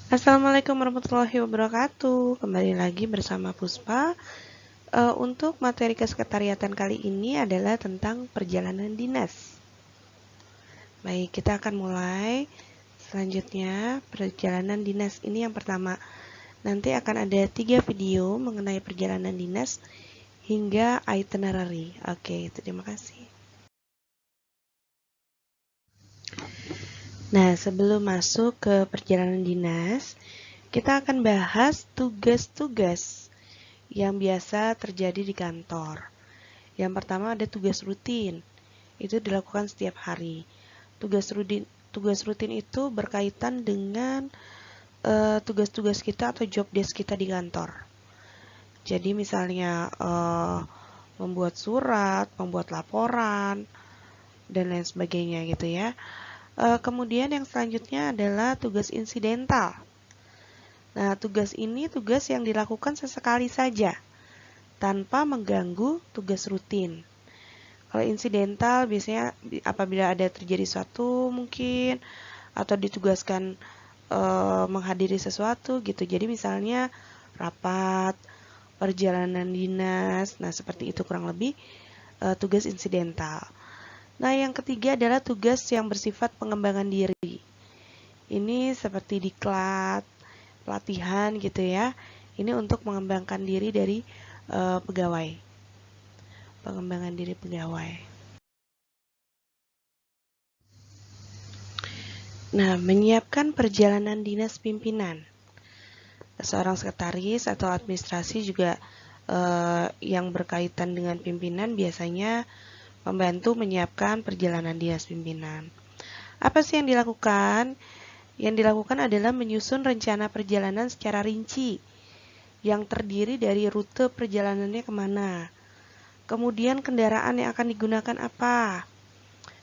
Assalamualaikum warahmatullahi wabarakatuh. Kembali lagi bersama Puspa. Untuk materi kesekretariatan kali ini adalah tentang perjalanan dinas. Baik, kita akan mulai. Selanjutnya, perjalanan dinas ini yang pertama. Nanti akan ada 3 video mengenai perjalanan dinas hingga itinerary. Oke, terima kasih. Nah, sebelum masuk ke perjalanan dinas, kita akan bahas tugas-tugas yang biasa terjadi di kantor. Yang pertama ada tugas rutin. Itu dilakukan setiap hari. Tugas rutin itu berkaitan dengan tugas-tugas kita atau job desk kita di kantor. Jadi misalnya membuat surat, membuat laporan, dan lain sebagainya gitu ya. Kemudian yang selanjutnya adalah tugas insidental. Nah, tugas ini tugas yang dilakukan sesekali saja, tanpa mengganggu tugas rutin. Kalau insidental biasanya apabila ada terjadi suatu mungkin, atau ditugaskan menghadiri sesuatu gitu. Jadi misalnya rapat, perjalanan dinas, nah seperti itu kurang lebih tugas insidental. Nah, yang ketiga adalah tugas yang bersifat pengembangan diri. Ini seperti diklat, pelatihan gitu ya. Ini untuk mengembangkan diri dari pegawai. Pengembangan diri pegawai. Nah, menyiapkan perjalanan dinas pimpinan. Seorang sekretaris atau administrasi juga yang berkaitan dengan pimpinan biasanya membantu menyiapkan perjalanan dinas pimpinan. Apa sih yang dilakukan? Yang dilakukan adalah menyusun rencana perjalanan secara rinci yang terdiri dari rute perjalanannya kemana. Kemudian kendaraan yang akan digunakan apa?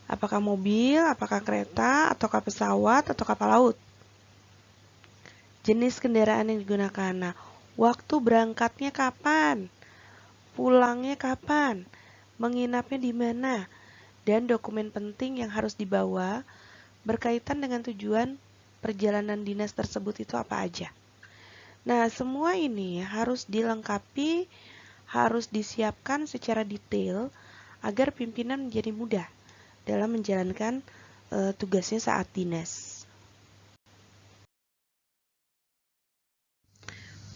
Apakah mobil, apakah kereta, ataukah pesawat, atau kapal laut? Jenis kendaraan yang digunakan. Nah, waktu berangkatnya kapan? Pulangnya kapan? Menginapnya di mana? Dan dokumen penting yang harus dibawa berkaitan dengan tujuan perjalanan dinas tersebut itu apa aja. Nah, semua ini harus dilengkapi, harus disiapkan secara detail agar pimpinan menjadi mudah dalam menjalankan tugasnya saat dinas.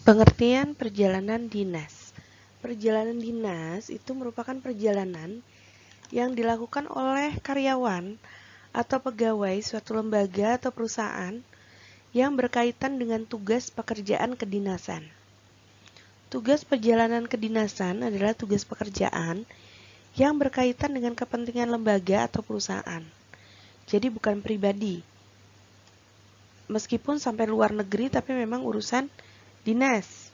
Pengertian perjalanan dinas. Perjalanan dinas itu merupakan perjalanan yang dilakukan oleh karyawan atau pegawai suatu lembaga atau perusahaan yang berkaitan dengan tugas pekerjaan kedinasan. Tugas perjalanan kedinasan adalah tugas pekerjaan yang berkaitan dengan kepentingan lembaga atau perusahaan. Jadi bukan pribadi. Meskipun sampai luar negeri tapi memang urusan dinas.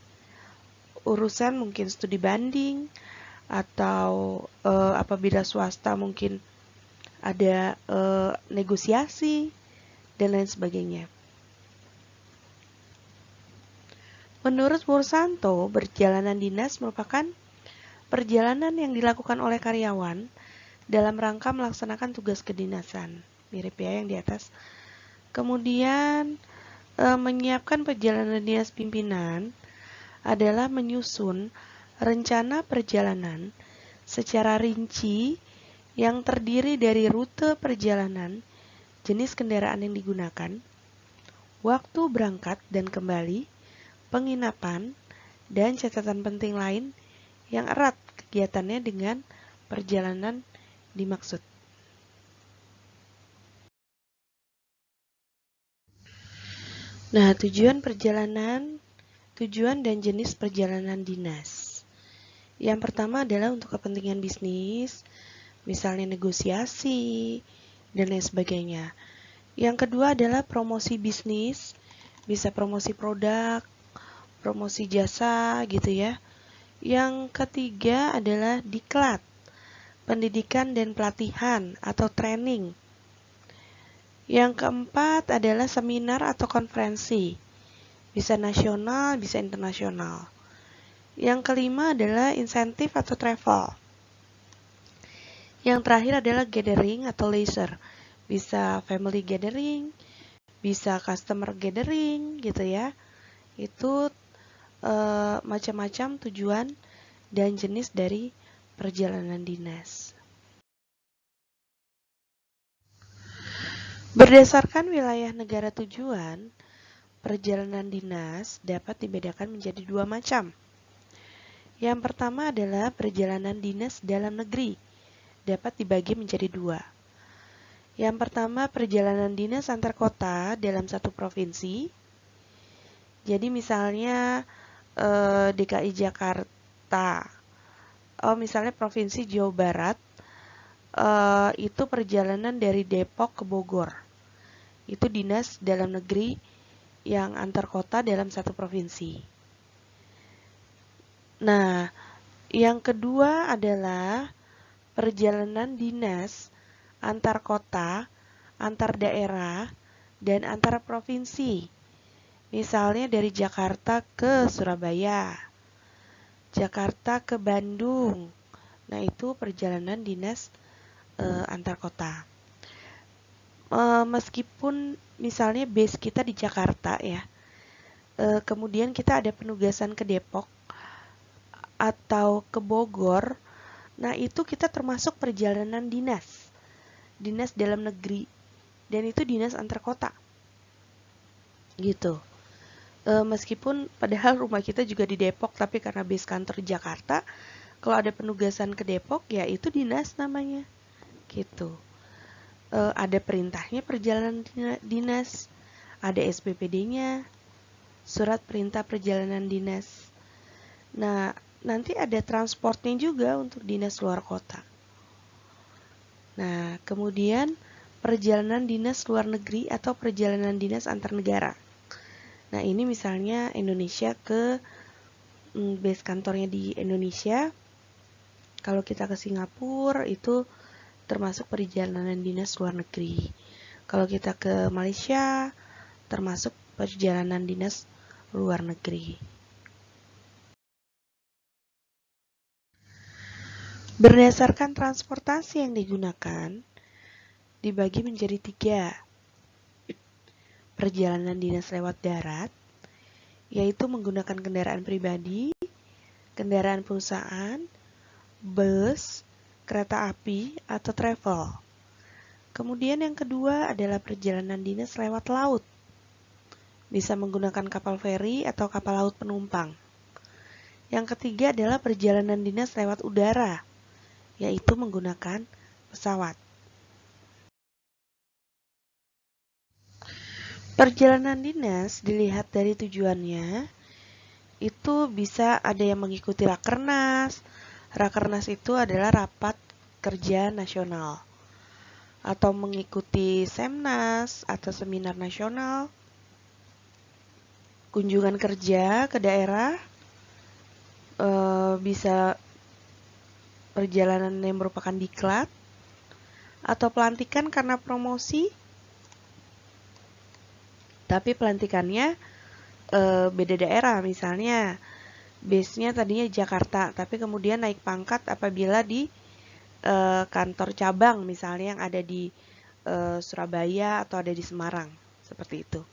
Urusan mungkin studi banding atau apabila swasta mungkin ada negosiasi dan lain sebagainya. Menurut Mursanto, perjalanan dinas merupakan perjalanan yang dilakukan oleh karyawan dalam rangka melaksanakan tugas kedinasan. Mirip ya yang di atas. Kemudian menyiapkan perjalanan dinas pimpinan adalah menyusun rencana perjalanan secara rinci yang terdiri dari rute perjalanan, jenis kendaraan yang digunakan, waktu berangkat dan kembali, penginapan, dan catatan penting lain yang erat kegiatannya dengan perjalanan dimaksud. Nah, tujuan dan jenis perjalanan dinas. Yang pertama adalah untuk kepentingan bisnis, misalnya negosiasi, dan lain sebagainya. Yang kedua adalah promosi bisnis, bisa promosi produk, promosi jasa gitu ya. Yang ketiga adalah diklat, pendidikan dan pelatihan atau training. Yang keempat adalah seminar atau konferensi, bisa nasional, bisa internasional. Yang kelima adalah insentif atau travel. Yang terakhir adalah gathering atau leisure, bisa family gathering, bisa customer gathering gitu ya. Itu macam-macam tujuan dan jenis dari perjalanan dinas. Berdasarkan wilayah negara tujuan, perjalanan dinas dapat dibedakan menjadi dua macam. Yang pertama adalah perjalanan dinas dalam negeri, dapat dibagi menjadi dua. Yang pertama, perjalanan dinas antar kota dalam satu provinsi. Jadi misalnya DKI Jakarta, misalnya Provinsi Jawa Barat, itu perjalanan dari Depok ke Bogor. Itu dinas dalam negeri yang antar kota dalam satu provinsi. Nah, yang kedua adalah perjalanan dinas antar kota, antar daerah, dan antar provinsi. Misalnya dari Jakarta ke Surabaya, Jakarta ke Bandung. Nah, itu perjalanan dinas antar kota. Meskipun misalnya base kita di Jakarta ya, kemudian kita ada penugasan ke Depok atau ke Bogor, nah itu kita termasuk perjalanan dinas dalam negeri, dan itu dinas antar kota gitu. Meskipun padahal rumah kita juga di Depok, tapi karena base kantor di Jakarta, kalau ada penugasan ke Depok ya itu dinas namanya gitu. Ada perintahnya perjalanan dinas, ada SPPD-nya, surat perintah perjalanan dinas. Nah, nanti ada transportnya juga untuk dinas luar kota. Nah, kemudian perjalanan dinas luar negeri atau perjalanan dinas antar negara. Nah, ini misalnya Indonesia ke base kantornya di Indonesia. Kalau kita ke Singapura itu termasuk perjalanan dinas luar negeri. Kalau kita ke Malaysia termasuk perjalanan dinas luar negeri. Berdasarkan transportasi yang digunakan, dibagi menjadi 3. Perjalanan dinas lewat darat, yaitu menggunakan kendaraan pribadi, kendaraan perusahaan, bus, kereta api, atau travel. Kemudian yang kedua adalah perjalanan dinas lewat laut, bisa menggunakan kapal feri atau kapal laut penumpang. Yang ketiga adalah perjalanan dinas lewat udara, yaitu menggunakan pesawat. Perjalanan dinas dilihat dari tujuannya, itu bisa ada yang mengikuti Rakernas. Rakernas itu adalah rapat kerja nasional, atau mengikuti Semnas atau seminar nasional, kunjungan kerja ke daerah, bisa perjalanan yang merupakan diklat, atau pelantikan karena promosi, tapi pelantikannya beda daerah. Misalnya base-nya tadinya Jakarta, tapi kemudian naik pangkat apabila di kantor cabang misalnya yang ada di Surabaya atau ada di Semarang, seperti itu.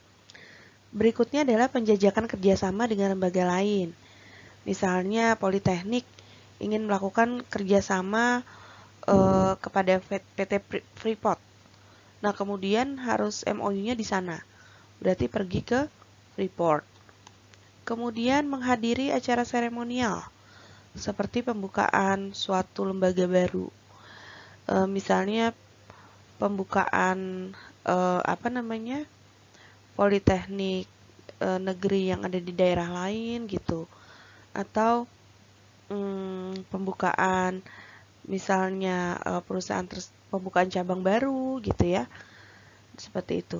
Berikutnya adalah penjajakan kerjasama dengan lembaga lain. Misalnya Politeknik ingin melakukan kerjasama kepada PT Freeport. Nah, kemudian harus MOU-nya di sana. Berarti pergi ke Freeport. Kemudian menghadiri acara seremonial, seperti pembukaan suatu lembaga baru. Misalnya pembukaan Politeknik negeri yang ada di daerah lain gitu. Atau pembukaan misalnya pembukaan cabang baru gitu ya. Seperti itu.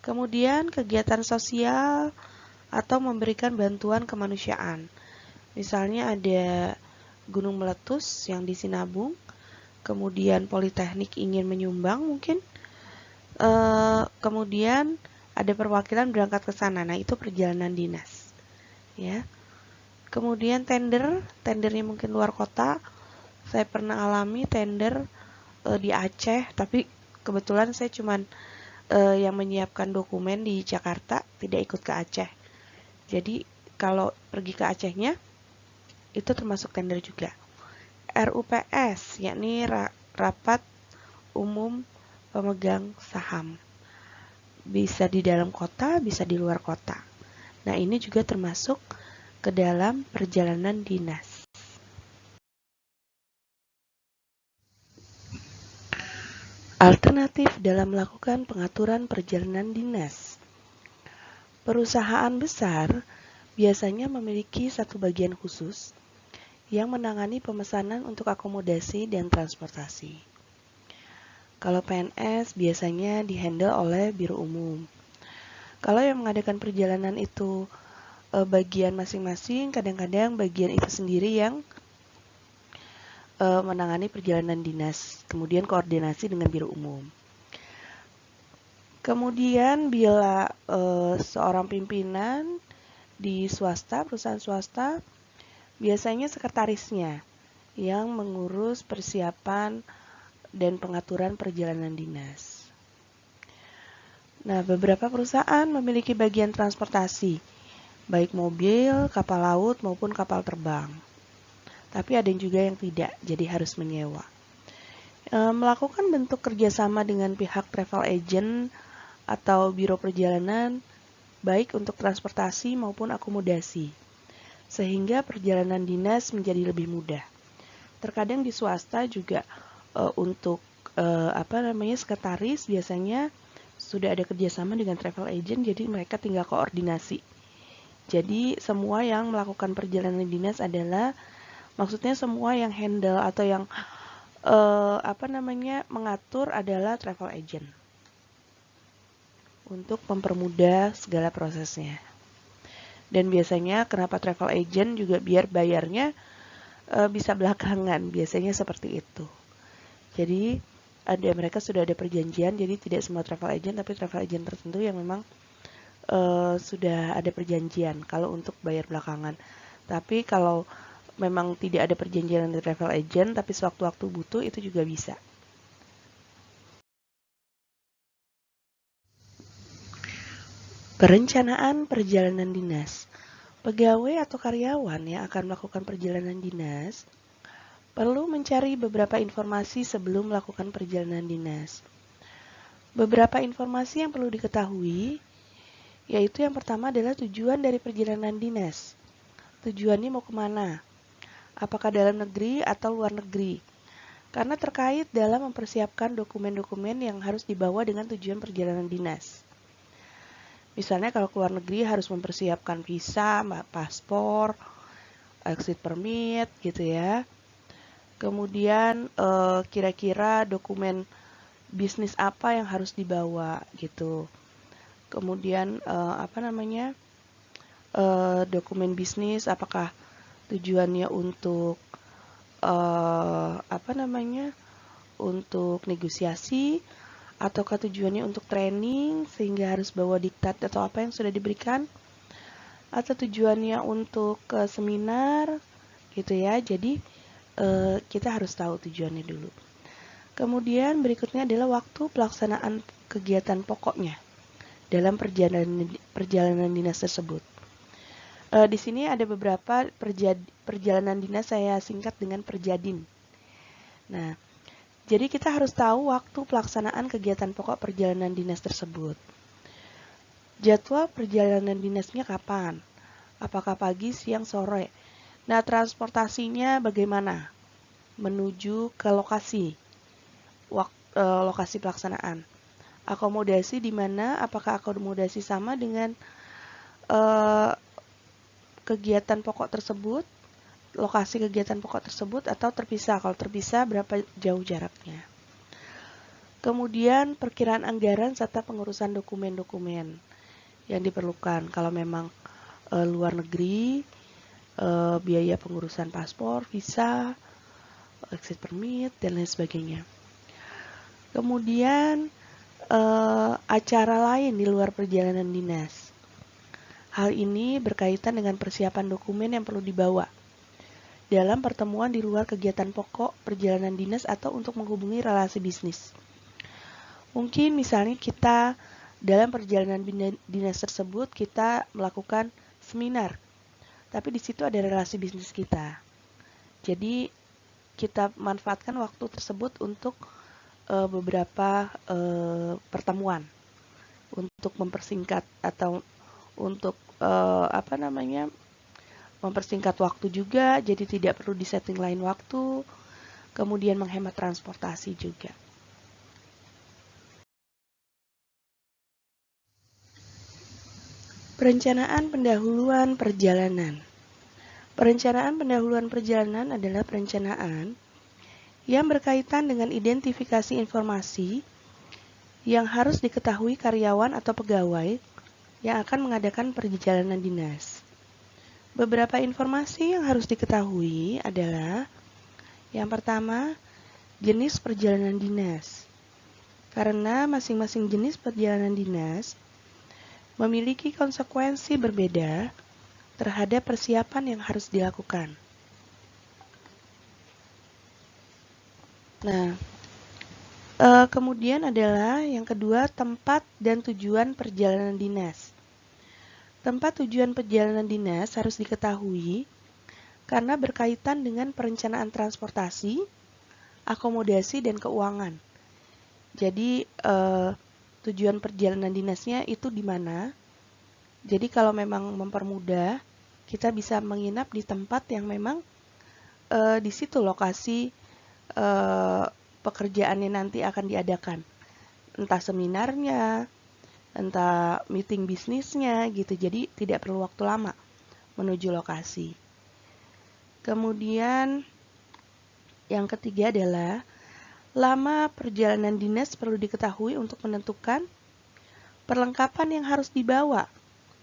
Kemudian kegiatan sosial atau memberikan bantuan kemanusiaan. Misalnya ada gunung meletus yang di Sinabung, kemudian Politeknik ingin menyumbang mungkin, kemudian ada perwakilan berangkat ke sana. Nah, itu perjalanan dinas. Ya. Kemudian tendernya mungkin luar kota. Saya pernah alami tender di Aceh, tapi kebetulan saya cuman yang menyiapkan dokumen di Jakarta tidak ikut ke Aceh. Jadi kalau pergi ke Acehnya itu termasuk tender juga. RUPS, yakni Rapat Umum Pemegang Saham. Bisa di dalam kota, bisa di luar kota. Nah, ini juga termasuk ke dalam perjalanan dinas. Alternatif dalam melakukan pengaturan perjalanan dinas. Perusahaan besar biasanya memiliki satu bagian khusus yang menangani pemesanan untuk akomodasi dan transportasi. Kalau PNS biasanya dihandle oleh Biro Umum. Kalau yang mengadakan perjalanan itu bagian masing-masing, kadang-kadang bagian itu sendiri yang menangani perjalanan dinas, kemudian koordinasi dengan Biro Umum. Kemudian bila seorang pimpinan di swasta, perusahaan swasta, biasanya sekretarisnya yang mengurus persiapan dan pengaturan perjalanan dinas. Nah, beberapa perusahaan memiliki bagian transportasi, baik mobil, kapal laut, maupun kapal terbang. Tapi ada juga yang tidak, jadi harus menyewa. Melakukan bentuk kerjasama dengan pihak travel agent atau biro perjalanan, baik untuk transportasi maupun akomodasi, sehingga perjalanan dinas menjadi lebih mudah. Terkadang di swasta juga untuk sekretaris biasanya sudah ada kerjasama dengan travel agent, jadi mereka tinggal koordinasi. Jadi semua yang melakukan perjalanan dinas adalah, maksudnya semua yang handle atau yang mengatur adalah travel agent untuk mempermudah segala prosesnya. Dan biasanya kenapa travel agent juga biar bayarnya bisa belakangan, biasanya seperti itu. Jadi mereka sudah ada perjanjian, jadi tidak semua travel agent, tapi travel agent tertentu yang memang sudah ada perjanjian kalau untuk bayar belakangan. Tapi kalau memang tidak ada perjanjian dari travel agent, tapi sewaktu-waktu butuh itu juga bisa. Perencanaan perjalanan dinas. Pegawai atau karyawan yang akan melakukan perjalanan dinas perlu mencari beberapa informasi sebelum melakukan perjalanan dinas. Beberapa informasi yang perlu diketahui, yaitu yang pertama adalah tujuan dari perjalanan dinas. Tujuannya mau kemana? Apakah dalam negeri atau luar negeri? Karena terkait dalam mempersiapkan dokumen-dokumen yang harus dibawa dengan tujuan perjalanan dinas. Misalnya kalau ke luar negeri harus mempersiapkan visa, paspor, exit permit gitu ya. Kemudian kira-kira dokumen bisnis apa yang harus dibawa gitu. Kemudian dokumen bisnis apakah tujuannya untuk untuk negosiasi, ataukah tujuannya untuk training sehingga harus bawa diktat atau apa yang sudah diberikan, atau tujuannya untuk seminar gitu ya. Jadi kita harus tahu tujuannya dulu. Kemudian berikutnya adalah waktu pelaksanaan kegiatan pokoknya dalam perjalanan dinas tersebut. Di sini ada beberapa perjalanan dinas saya singkat dengan perjadin. Nah, jadi kita harus tahu waktu pelaksanaan kegiatan pokok perjalanan dinas tersebut. Jadwal perjalanan dinasnya kapan? Apakah pagi, siang, sore? Nah, transportasinya bagaimana? Menuju ke lokasi, lokasi pelaksanaan. Akomodasi di mana? Apakah akomodasi sama dengan kegiatan pokok tersebut? Lokasi kegiatan pokok tersebut atau terpisah? Kalau terpisah, berapa jauh jaraknya? Kemudian perkiraan anggaran serta pengurusan dokumen-dokumen yang diperlukan. Kalau memang luar negeri, biaya pengurusan paspor, visa, exit permit, dan lain sebagainya. Kemudian acara lain di luar perjalanan dinas. Hal ini berkaitan dengan persiapan dokumen yang perlu dibawa dalam pertemuan di luar kegiatan pokok perjalanan dinas atau untuk menghubungi relasi bisnis. Mungkin misalnya kita dalam perjalanan dinas tersebut kita melakukan seminar, tapi di situ ada relasi bisnis kita. Jadi kita manfaatkan waktu tersebut untuk beberapa pertemuan untuk mempersingkat atau untuk mempersingkat waktu juga, jadi tidak perlu disetting lain waktu, kemudian menghemat transportasi juga. Perencanaan pendahuluan perjalanan. Perencanaan pendahuluan perjalanan adalah perencanaan yang berkaitan dengan identifikasi informasi yang harus diketahui karyawan atau pegawai yang akan mengadakan perjalanan dinas. Beberapa informasi yang harus diketahui adalah yang pertama, jenis perjalanan dinas. Karena masing-masing jenis perjalanan dinas memiliki konsekuensi berbeda terhadap persiapan yang harus dilakukan. Nah, kemudian adalah yang kedua, tempat dan tujuan perjalanan dinas. Tempat tujuan perjalanan dinas harus diketahui karena berkaitan dengan perencanaan transportasi, akomodasi, dan keuangan. Jadi, tujuan perjalanan dinasnya itu di mana. Jadi, kalau memang mempermudah, kita bisa menginap di tempat yang memang di situ lokasi pekerjaannya nanti akan diadakan. Entah seminarnya, entah meeting bisnisnya gitu. Jadi tidak perlu waktu lama menuju lokasi. Kemudian yang ketiga adalah lama perjalanan dinas perlu diketahui untuk menentukan perlengkapan yang harus dibawa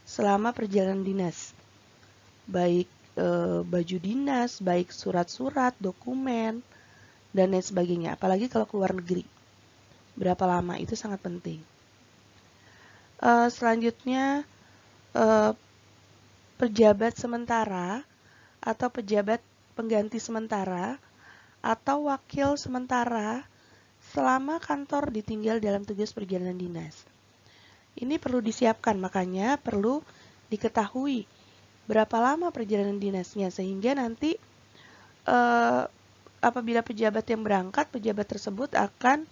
selama perjalanan dinas. Baik baju dinas, baik surat-surat, dokumen, dan lain sebagainya. Apalagi kalau keluar negeri. Berapa lama itu sangat penting. Selanjutnya, pejabat sementara atau pejabat pengganti sementara atau wakil sementara selama kantor ditinggal dalam tugas perjalanan dinas. Ini perlu disiapkan, makanya perlu diketahui berapa lama perjalanan dinasnya, sehingga nanti apabila pejabat yang berangkat, pejabat tersebut akan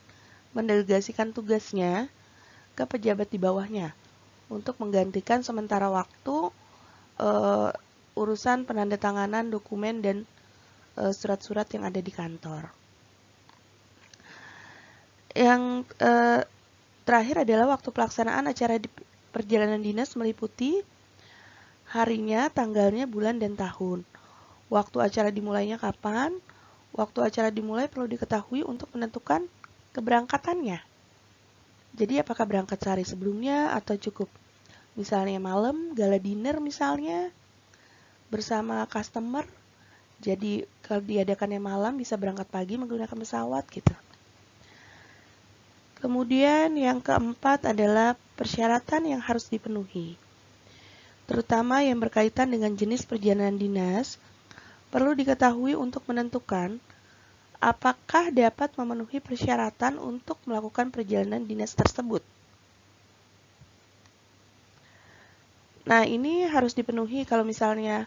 mendelegasikan tugasnya ke pejabat di bawahnya untuk menggantikan sementara waktu urusan penandatanganan dokumen dan surat-surat yang ada di kantor. Yang terakhir adalah waktu pelaksanaan acara di perjalanan dinas meliputi harinya, tanggalnya, bulan, dan tahun. Waktu acara dimulainya kapan? Waktu acara dimulai perlu diketahui untuk menentukan keberangkatannya. Jadi apakah berangkat sehari sebelumnya atau cukup misalnya malam, gala dinner misalnya, bersama customer. Jadi kalau diadakannya malam bisa berangkat pagi menggunakan pesawat gitu. Kemudian yang keempat adalah persyaratan yang harus dipenuhi. Terutama yang berkaitan dengan jenis perjalanan dinas, perlu diketahui untuk menentukan apakah dapat memenuhi persyaratan untuk melakukan perjalanan dinas tersebut. Nah, ini harus dipenuhi kalau misalnya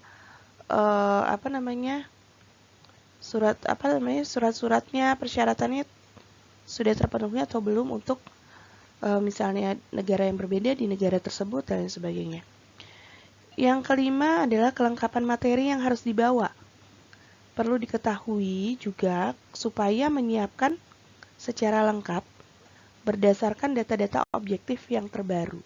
surat-suratnya, persyaratannya sudah terpenuhi atau belum untuk misalnya negara yang berbeda di negara tersebut dan lain sebagainya. Yang kelima adalah kelengkapan materi yang harus dibawa. Perlu diketahui juga supaya menyiapkan secara lengkap berdasarkan data-data objektif yang terbaru.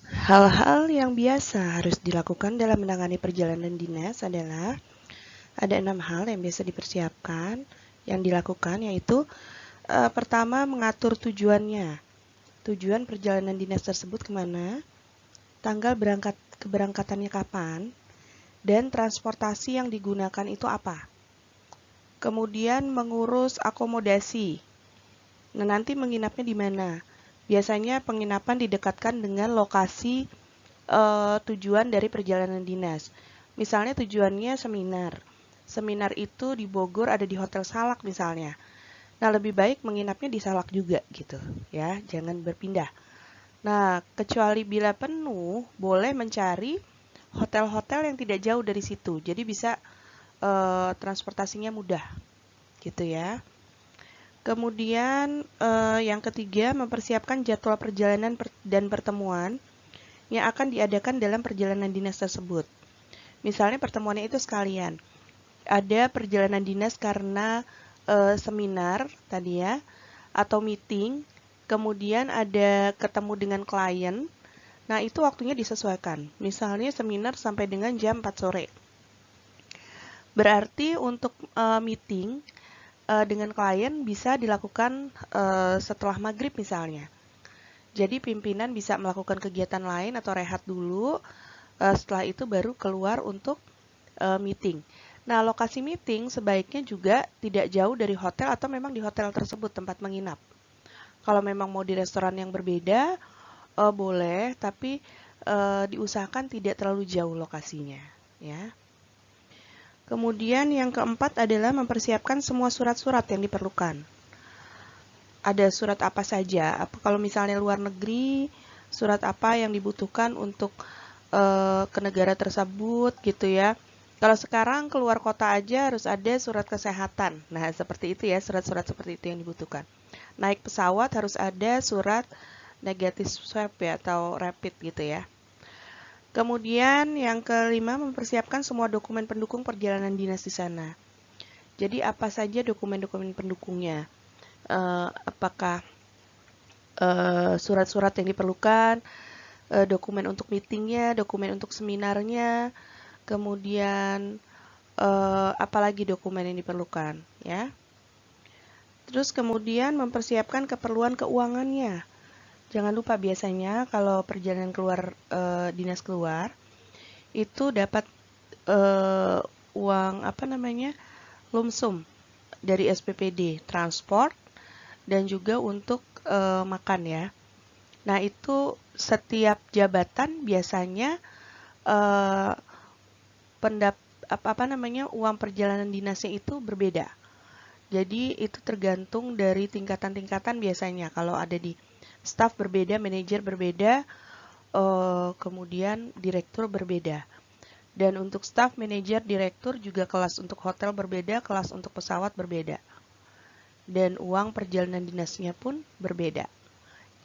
Hal-hal yang biasa harus dilakukan dalam menangani perjalanan dinas adalah ada 6 hal yang biasa dipersiapkan, yang dilakukan, yaitu pertama mengatur tujuannya. Tujuan perjalanan dinas tersebut kemana, tanggal keberangkatannya kapan, dan transportasi yang digunakan itu apa. Kemudian mengurus akomodasi. Nah, nanti menginapnya di mana? Biasanya penginapan didekatkan dengan lokasi tujuan dari perjalanan dinas. Misalnya tujuannya seminar. Seminar itu di Bogor ada di Hotel Salak misalnya. Nah, lebih baik menginapnya di Salak juga gitu ya, jangan berpindah. Nah, kecuali bila penuh, boleh mencari hotel-hotel yang tidak jauh dari situ. Jadi bisa transportasinya mudah gitu ya. Kemudian yang ketiga, mempersiapkan jadwal perjalanan dan pertemuan yang akan diadakan dalam perjalanan dinas tersebut. Misalnya pertemuannya itu sekalian. Ada perjalanan dinas karena seminar tadi ya, atau meeting, kemudian ada ketemu dengan klien. Nah, itu waktunya disesuaikan. Misalnya seminar sampai dengan jam 4 sore. Berarti untuk meeting dengan klien bisa dilakukan setelah maghrib misalnya. Jadi pimpinan bisa melakukan kegiatan lain atau rehat dulu, setelah itu baru keluar untuk meeting. Nah, lokasi meeting sebaiknya juga tidak jauh dari hotel atau memang di hotel tersebut tempat menginap. Kalau memang mau di restoran yang berbeda, boleh, tapi diusahakan tidak terlalu jauh lokasinya, ya. Kemudian yang keempat adalah mempersiapkan semua surat-surat yang diperlukan. Ada surat apa saja? Kalau misalnya luar negeri, surat apa yang dibutuhkan untuk ke negara tersebut gitu ya. Kalau sekarang keluar kota aja harus ada surat kesehatan. Nah, seperti itu ya, surat-surat seperti itu yang dibutuhkan. Naik pesawat harus ada surat negatif swab ya, atau rapid gitu ya. Kemudian yang kelima, mempersiapkan semua dokumen pendukung perjalanan dinas di sana. Jadi apa saja dokumen-dokumen pendukungnya? Apakah surat-surat yang diperlukan, dokumen untuk meetingnya, dokumen untuk seminarnya, kemudian apalagi dokumen yang diperlukan, ya. Terus kemudian mempersiapkan keperluan keuangannya. Jangan lupa biasanya kalau perjalanan keluar dinas keluar itu dapat uang apa namanya lump sum dari SPPD, transport dan juga untuk makan ya. Nah, itu setiap jabatan biasanya uang perjalanan dinasnya itu berbeda. Jadi itu tergantung dari tingkatan-tingkatan biasanya. Kalau ada di staf berbeda, manajer berbeda, kemudian direktur berbeda. Dan untuk staf, manajer, direktur juga kelas untuk hotel berbeda, kelas untuk pesawat berbeda. Dan uang perjalanan dinasnya pun berbeda.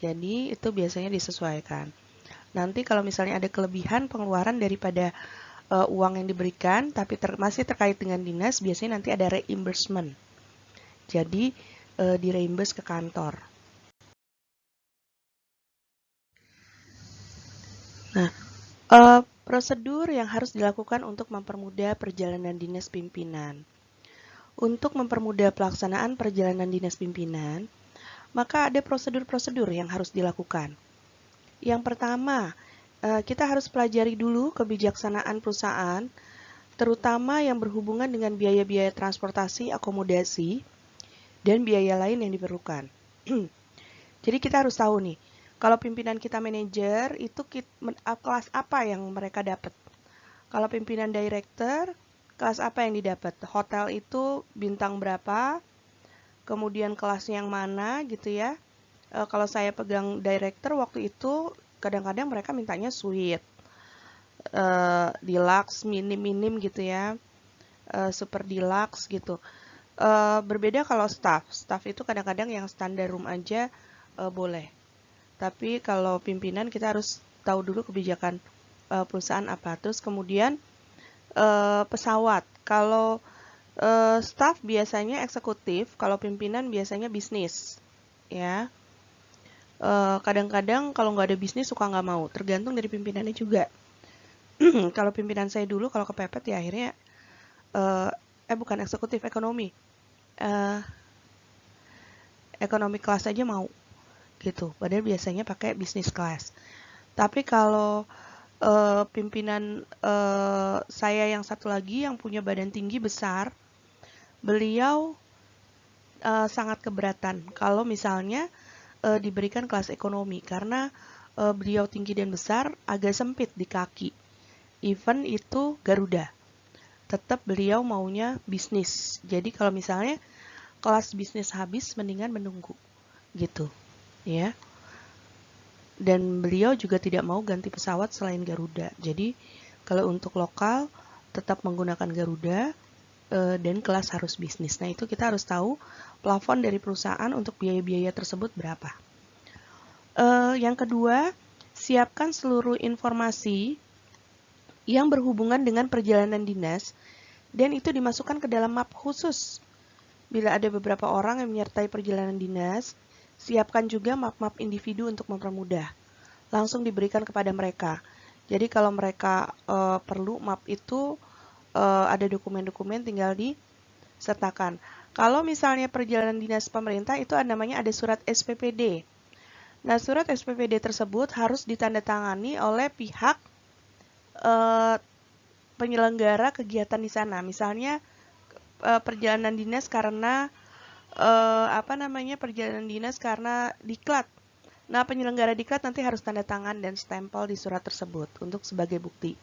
Jadi itu biasanya disesuaikan. Nanti kalau misalnya ada kelebihan pengeluaran daripada uang yang diberikan, tapi masih terkait dengan dinas, biasanya nanti ada reimbursement. Jadi direimburse ke kantor. Nah, prosedur yang harus dilakukan untuk mempermudah perjalanan dinas pimpinan. Untuk mempermudah pelaksanaan perjalanan dinas pimpinan, maka ada prosedur-prosedur yang harus dilakukan. Yang pertama, kita harus pelajari dulu kebijaksanaan perusahaan, terutama yang berhubungan dengan biaya-biaya transportasi, akomodasi, dan biaya lain yang diperlukan. Jadi kita harus tahu nih, kalau pimpinan kita manajer, itu kelas apa yang mereka dapat. Kalau pimpinan director, kelas apa yang didapat. Hotel itu bintang berapa, kemudian kelasnya yang mana gitu ya. Kalau saya pegang director waktu itu, kadang-kadang mereka mintanya suite, deluxe, minim gitu ya, super deluxe gitu. Berbeda kalau staff itu kadang-kadang yang standar room aja boleh. Tapi kalau pimpinan kita harus tahu dulu kebijakan perusahaan apa. Terus kemudian pesawat. Kalau staff biasanya eksekutif, kalau pimpinan biasanya bisnis, ya. Kadang-kadang kalau nggak ada bisnis suka nggak mau, tergantung dari pimpinannya juga. Kalau pimpinan saya dulu kalau kepepet ya akhirnya bukan eksekutif, ekonomi. Ekonomi kelas aja mau gitu. Padahal biasanya pakai bisnis kelas. Tapi kalau pimpinan saya yang satu lagi yang punya badan tinggi besar, beliau sangat keberatan kalau misalnya diberikan kelas ekonomi karena beliau tinggi dan besar, agak sempit di kaki. Even itu Garuda, tetap beliau maunya bisnis. Jadi kalau misalnya kelas bisnis habis mendingan menunggu gitu ya. Dan beliau juga tidak mau ganti pesawat selain Garuda. Jadi kalau untuk lokal tetap menggunakan Garuda dan kelas harus bisnis. Nah, itu kita harus tahu plafon dari perusahaan untuk biaya-biaya tersebut berapa. Yang kedua, siapkan seluruh informasi yang berhubungan dengan perjalanan dinas dan itu dimasukkan ke dalam map khusus. Bila ada beberapa orang yang menyertai perjalanan dinas, siapkan juga map-map individu untuk mempermudah. Langsung diberikan kepada mereka. Jadi kalau mereka perlu map itu ada dokumen-dokumen tinggal disertakan. Kalau misalnya perjalanan dinas pemerintah itu namanya ada surat SPPD. Nah, surat SPPD tersebut harus ditandatangani oleh pihak penyelenggara kegiatan di sana. Misalnya perjalanan dinas karena perjalanan dinas karena diklat. Nah, penyelenggara diklat nanti harus tanda tangan dan stempel di surat tersebut untuk sebagai bukti.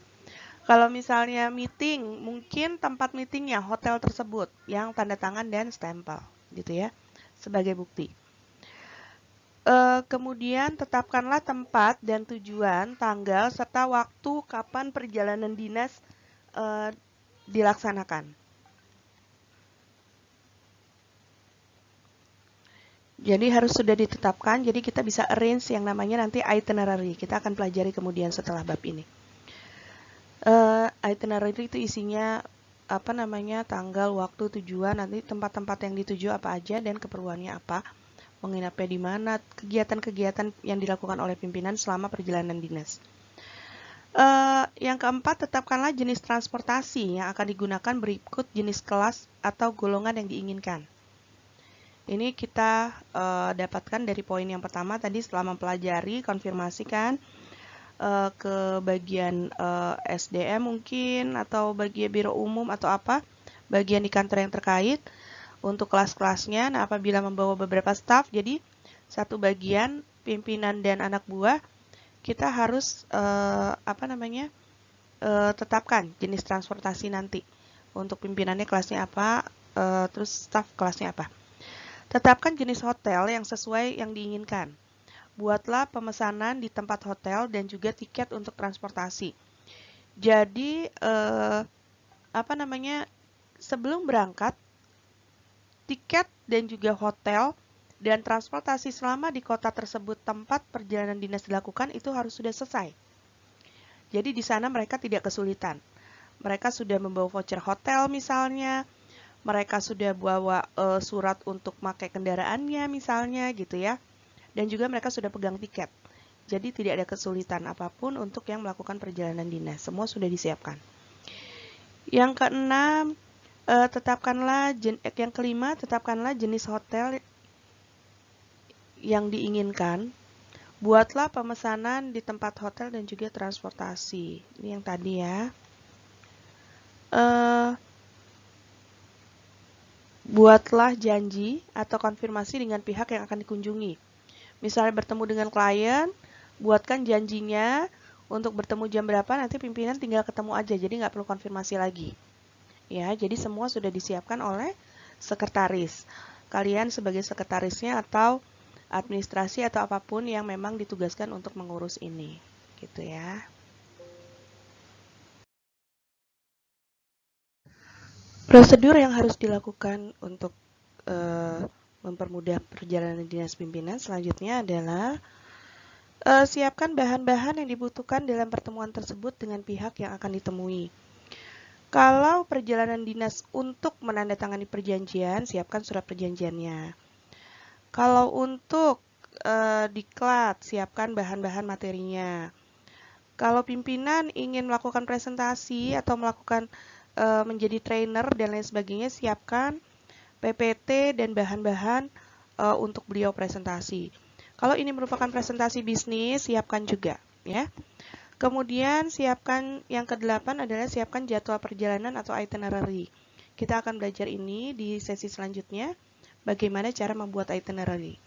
Kalau misalnya meeting, mungkin tempat meetingnya hotel tersebut yang tanda tangan dan stempel, gitu ya, sebagai bukti. Kemudian tetapkanlah tempat dan tujuan, tanggal, serta waktu kapan perjalanan dinas dilaksanakan. Jadi harus sudah ditetapkan, jadi kita bisa arrange yang namanya nanti itinerary. Kita akan pelajari kemudian setelah bab ini. Itinerary itu isinya tanggal, waktu, tujuan, nanti tempat-tempat yang dituju apa aja dan keperluannya apa, menginapnya di mana, kegiatan-kegiatan yang dilakukan oleh pimpinan selama perjalanan dinas. Yang keempat, tetapkanlah jenis transportasi yang akan digunakan berikut jenis kelas atau golongan yang diinginkan. Ini kita dapatkan dari poin yang pertama tadi setelah mempelajari, konfirmasikan ke bagian SDM mungkin atau bagian biro umum atau apa, bagian di kantor yang terkait untuk kelas-kelasnya. Nah, apabila membawa beberapa staf, jadi satu bagian pimpinan dan anak buah, kita harus tetapkan jenis transportasi nanti. Untuk pimpinannya kelasnya apa, terus staf kelasnya apa. Tetapkan jenis hotel yang sesuai yang diinginkan. Buatlah pemesanan di tempat hotel dan juga tiket untuk transportasi. Jadi, sebelum berangkat, tiket dan juga hotel dan transportasi selama di kota tersebut tempat perjalanan dinas dilakukan itu harus sudah selesai. Jadi di sana mereka tidak kesulitan. Mereka sudah membawa voucher hotel misalnya, mereka sudah bawa surat untuk pakai kendaraannya misalnya gitu ya. Dan juga mereka sudah pegang tiket. Jadi tidak ada kesulitan apapun untuk yang melakukan perjalanan dinas. Semua sudah disiapkan. Yang keenam, yang kelima, tetapkanlah jenis hotel yang diinginkan. Buatlah pemesanan di tempat hotel dan juga transportasi. Ini yang tadi ya. Buatlah janji atau konfirmasi dengan pihak yang akan dikunjungi. Misalnya bertemu dengan klien, buatkan janjinya untuk bertemu jam berapa, nanti pimpinan tinggal ketemu aja, jadi nggak perlu konfirmasi lagi. Ya, jadi semua sudah disiapkan oleh sekretaris. Kalian sebagai sekretarisnya atau administrasi atau apapun yang memang ditugaskan untuk mengurus ini, gitu ya. Prosedur yang harus dilakukan untuk mempermudah perjalanan dinas pimpinan selanjutnya adalah siapkan bahan-bahan yang dibutuhkan dalam pertemuan tersebut dengan pihak yang akan ditemui. Kalau perjalanan dinas untuk menandatangani perjanjian, siapkan surat perjanjiannya. Kalau untuk diklat, siapkan bahan-bahan materinya. Kalau pimpinan ingin melakukan presentasi atau melakukan menjadi trainer dan lain sebagainya, siapkan PPT dan bahan-bahan untuk beliau presentasi. Kalau ini merupakan presentasi bisnis, siapkan juga ya. Kemudian siapkan yang ke-8 adalah siapkan jadwal perjalanan atau itinerary. Kita akan belajar ini di sesi selanjutnya, bagaimana cara membuat itinerary.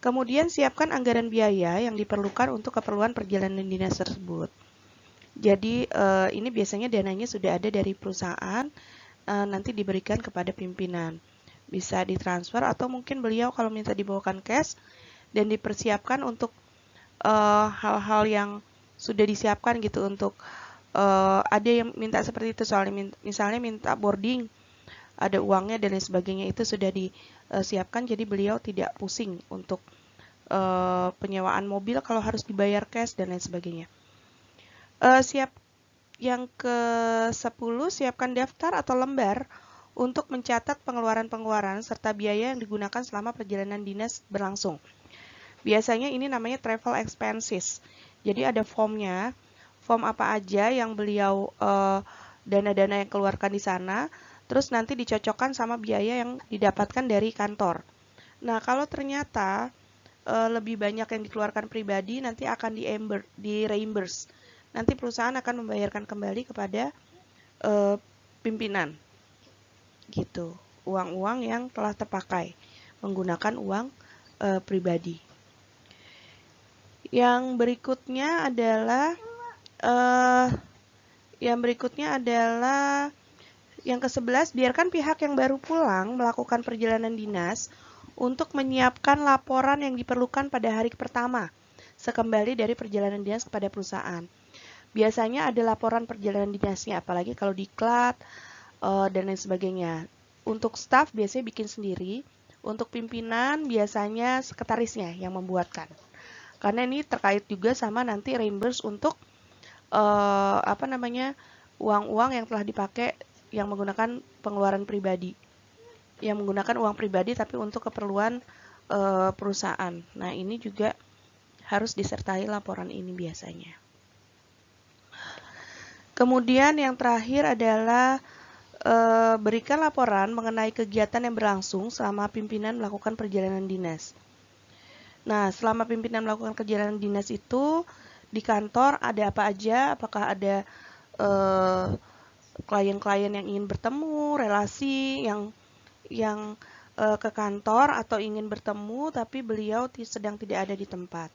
Kemudian siapkan anggaran biaya yang diperlukan untuk keperluan perjalanan dinas tersebut. Jadi ini biasanya dananya sudah ada dari perusahaan, nanti diberikan kepada pimpinan. bisa ditransfer, atau mungkin beliau kalau minta dibawakan cash dan dipersiapkan untuk hal-hal yang sudah disiapkan gitu, untuk ada yang minta seperti itu, soalnya misalnya minta boarding, ada uangnya dan lain sebagainya, itu sudah disiapkan, jadi beliau tidak pusing untuk penyewaan mobil kalau harus dibayar cash dan lain sebagainya. Siap. Yang ke-10, siapkan daftar atau lembar untuk mencatat pengeluaran-pengeluaran serta biaya yang digunakan selama perjalanan dinas berlangsung. Biasanya ini namanya travel expenses. Jadi ada formnya, form apa aja yang beliau dana-dana yang keluarkan di sana, terus nanti dicocokkan sama biaya yang didapatkan dari kantor. Nah, kalau ternyata lebih banyak yang dikeluarkan pribadi, nanti akan di reimburse. Nanti perusahaan akan membayarkan kembali kepada pimpinan, gitu, uang-uang yang telah terpakai menggunakan uang pribadi. Yang berikutnya adalah yang ke-11, biarkan pihak yang baru pulang melakukan perjalanan dinas untuk menyiapkan laporan yang diperlukan pada hari pertama sekembali dari perjalanan dinas kepada perusahaan. Biasanya ada laporan perjalanan dinasnya, apalagi kalau diklat dan lain sebagainya. Untuk staff biasanya bikin sendiri, untuk pimpinan biasanya sekretarisnya yang membuatkan. Karena ini terkait juga sama nanti reimburse untuk uang-uang yang telah dipakai yang menggunakan pengeluaran pribadi, yang menggunakan uang pribadi tapi untuk keperluan perusahaan. Nah, ini juga harus disertai laporan ini biasanya. Kemudian yang terakhir adalah berikan laporan mengenai kegiatan yang berlangsung selama pimpinan melakukan perjalanan dinas. Nah, selama pimpinan melakukan perjalanan dinas itu di kantor ada apa aja? Apakah ada klien-klien yang ingin bertemu, relasi yang ke kantor atau ingin bertemu tapi beliau sedang tidak ada di tempat.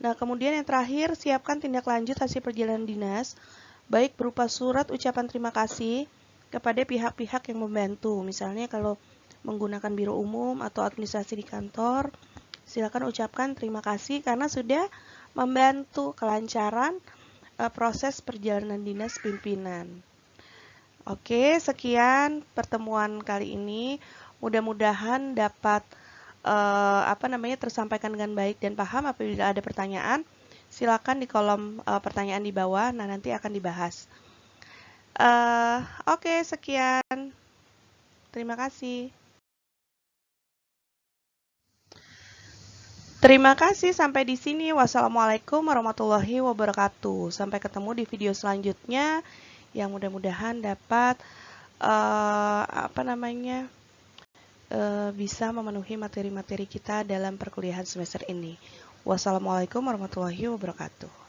Nah, kemudian yang terakhir, siapkan tindak lanjut hasil perjalanan dinas, baik berupa surat ucapan terima kasih kepada pihak-pihak yang membantu. Misalnya kalau menggunakan biro umum atau administrasi di kantor, silakan ucapkan terima kasih karena sudah membantu kelancaran proses perjalanan dinas pimpinan. Oke, sekian pertemuan kali ini. Mudah-mudahan dapat tersampaikan dengan baik dan paham. Apabila ada pertanyaan, silakan di kolom pertanyaan di bawah. Nah, nanti akan dibahas. Oke, sekian. Terima kasih. Terima kasih sampai di sini. Wassalamualaikum warahmatullahi wabarakatuh. Sampai ketemu di video selanjutnya yang mudah-mudahan dapat bisa memenuhi materi-materi kita dalam perkuliahan semester ini. Wassalamualaikum warahmatullahi wabarakatuh.